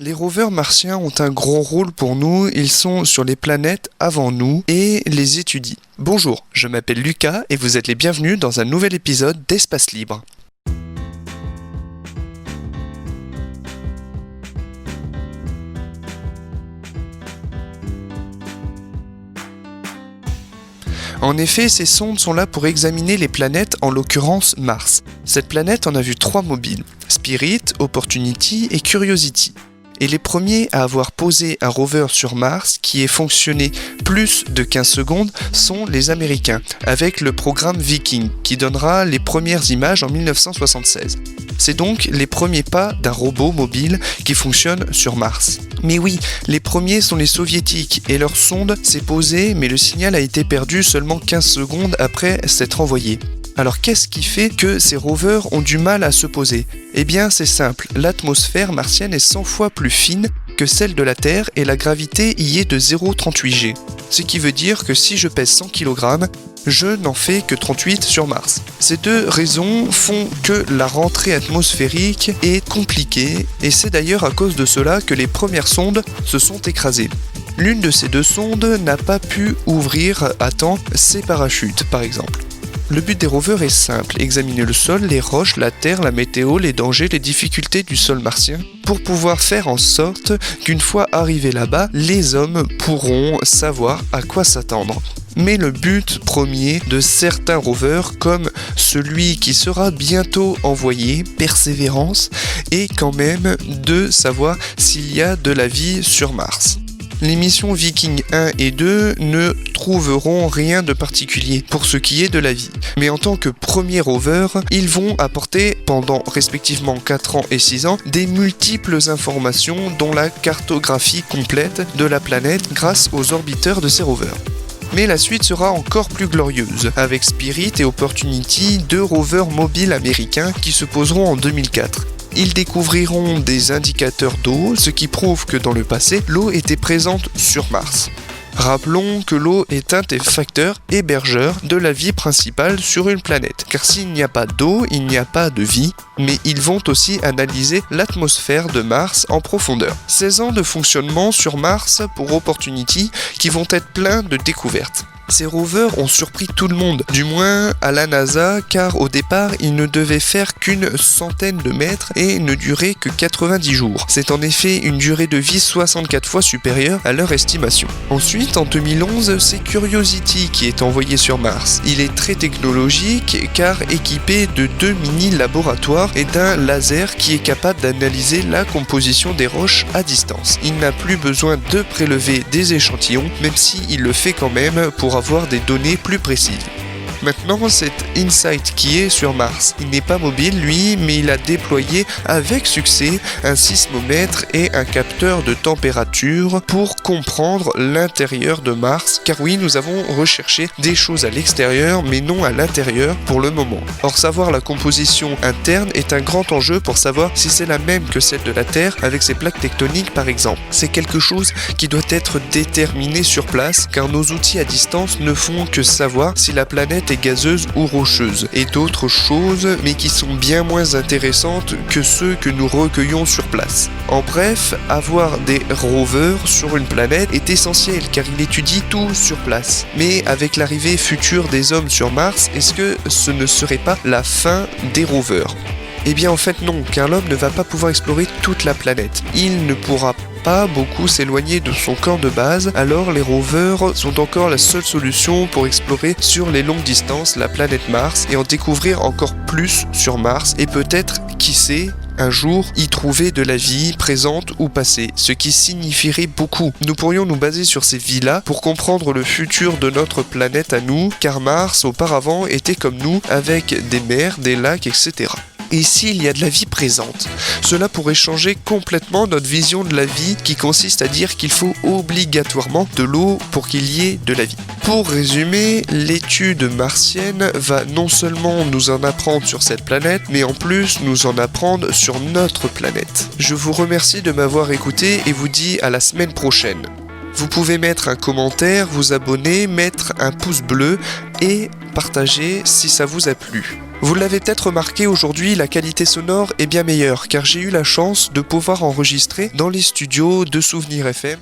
Les rovers martiens ont un grand rôle pour nous, ils sont sur les planètes avant nous et les étudient. Bonjour, je m'appelle Lucas et vous êtes les bienvenus dans un nouvel épisode d'Espace Libre. En effet, ces sondes sont là pour examiner les planètes, en l'occurrence Mars. Cette planète en a vu 3 mobiles, Spirit, Opportunity et Curiosity. Et les premiers à avoir posé un rover sur Mars qui ait fonctionné plus de 15 secondes sont les Américains, avec le programme Viking, qui donnera les premières images en 1976. C'est donc les premiers pas d'un robot mobile qui fonctionne sur Mars. Mais oui, les premiers sont les soviétiques et leur sonde s'est posée, mais le signal a été perdu seulement 15 secondes après s'être envoyé. Alors qu'est-ce qui fait que ces rovers ont du mal à se poser ? Eh bien c'est simple, l'atmosphère martienne est 100 fois plus fine que celle de la Terre et la gravité y est de 0,38 g. Ce qui veut dire que si je pèse 100 kg, je n'en fais que 38 sur Mars. Ces deux raisons font que la rentrée atmosphérique est compliquée et c'est d'ailleurs à cause de cela que les premières sondes se sont écrasées. L'une de ces deux sondes n'a pas pu ouvrir à temps ses parachutes par exemple. Le but des rovers est simple, examiner le sol, les roches, la terre, la météo, les dangers, les difficultés du sol martien, pour pouvoir faire en sorte qu'une fois arrivés là-bas, les hommes pourront savoir à quoi s'attendre. Mais le but premier de certains rovers, comme celui qui sera bientôt envoyé, Persévérance, est quand même de savoir s'il y a de la vie sur Mars. Les missions Viking 1 et 2 ne trouveront rien de particulier pour ce qui est de la vie. Mais en tant que premier rover, ils vont apporter pendant respectivement 4 ans et 6 ans des multiples informations dont la cartographie complète de la planète grâce aux orbiteurs de ces rovers. Mais la suite sera encore plus glorieuse, avec Spirit et Opportunity, 2 rovers mobiles américains qui se poseront en 2004. Ils découvriront des indicateurs d'eau, ce qui prouve que dans le passé, l'eau était présente sur Mars. Rappelons que l'eau est un des facteurs hébergeurs de la vie principale sur une planète, car s'il n'y a pas d'eau, il n'y a pas de vie, mais ils vont aussi analyser l'atmosphère de Mars en profondeur. 16 ans de fonctionnement sur Mars pour Opportunity qui vont être pleins de découvertes. Ces rovers ont surpris tout le monde, du moins à la NASA, car au départ, ils ne devaient faire qu'une centaine de mètres et ne duraient que 90 jours. C'est en effet une durée de vie 64 fois supérieure à leur estimation. Ensuite, en 2011, c'est Curiosity qui est envoyé sur Mars. Il est très technologique car équipé de 2 mini-laboratoires et d'un laser qui est capable d'analyser la composition des roches à distance. Il n'a plus besoin de prélever des échantillons, même s'il le fait quand même pour avoir des données plus précises. Maintenant, c'est InSight qui est sur Mars. Il n'est pas mobile, lui, mais il a déployé avec succès un sismomètre et un capteur de température pour comprendre l'intérieur de Mars, car oui, nous avons recherché des choses à l'extérieur, mais non à l'intérieur pour le moment. Or, savoir la composition interne est un grand enjeu pour savoir si c'est la même que celle de la Terre, avec ses plaques tectoniques par exemple. C'est quelque chose qui doit être déterminé sur place, car nos outils à distance ne font que savoir si la planète est gazeuse ou rocheuse, et d'autres choses, mais qui sont bien moins intéressantes que ceux que nous recueillons sur place. En bref, avoir des rovers sur une planète est essentiel car il étudie tout sur place. Mais avec l'arrivée future des hommes sur Mars, est-ce que ce ne serait pas la fin des rovers ? Eh bien en fait non, car l'homme ne va pas pouvoir explorer toute la planète. Il ne pourra pas beaucoup s'éloigner de son camp de base, alors les rovers sont encore la seule solution pour explorer sur les longues distances la planète Mars et en découvrir encore plus sur Mars et peut-être, qui sait, un jour y trouver de la vie présente ou passée, ce qui signifierait beaucoup. Nous pourrions nous baser sur ces vies-là pour comprendre le futur de notre planète à nous, car Mars auparavant était comme nous, avec des mers, des lacs, etc. Et s'il y a de la vie présente, cela pourrait changer complètement notre vision de la vie qui consiste à dire qu'il faut obligatoirement de l'eau pour qu'il y ait de la vie. Pour résumer, l'étude martienne va non seulement nous en apprendre sur cette planète, mais en plus nous en apprendre sur notre planète. Je vous remercie de m'avoir écouté et vous dis à la semaine prochaine. Vous pouvez mettre un commentaire, vous abonner, mettre un pouce bleu et partager si ça vous a plu. Vous l'avez peut-être remarqué, aujourd'hui la qualité sonore est bien meilleure car j'ai eu la chance de pouvoir enregistrer dans les studios de Souvenir FM.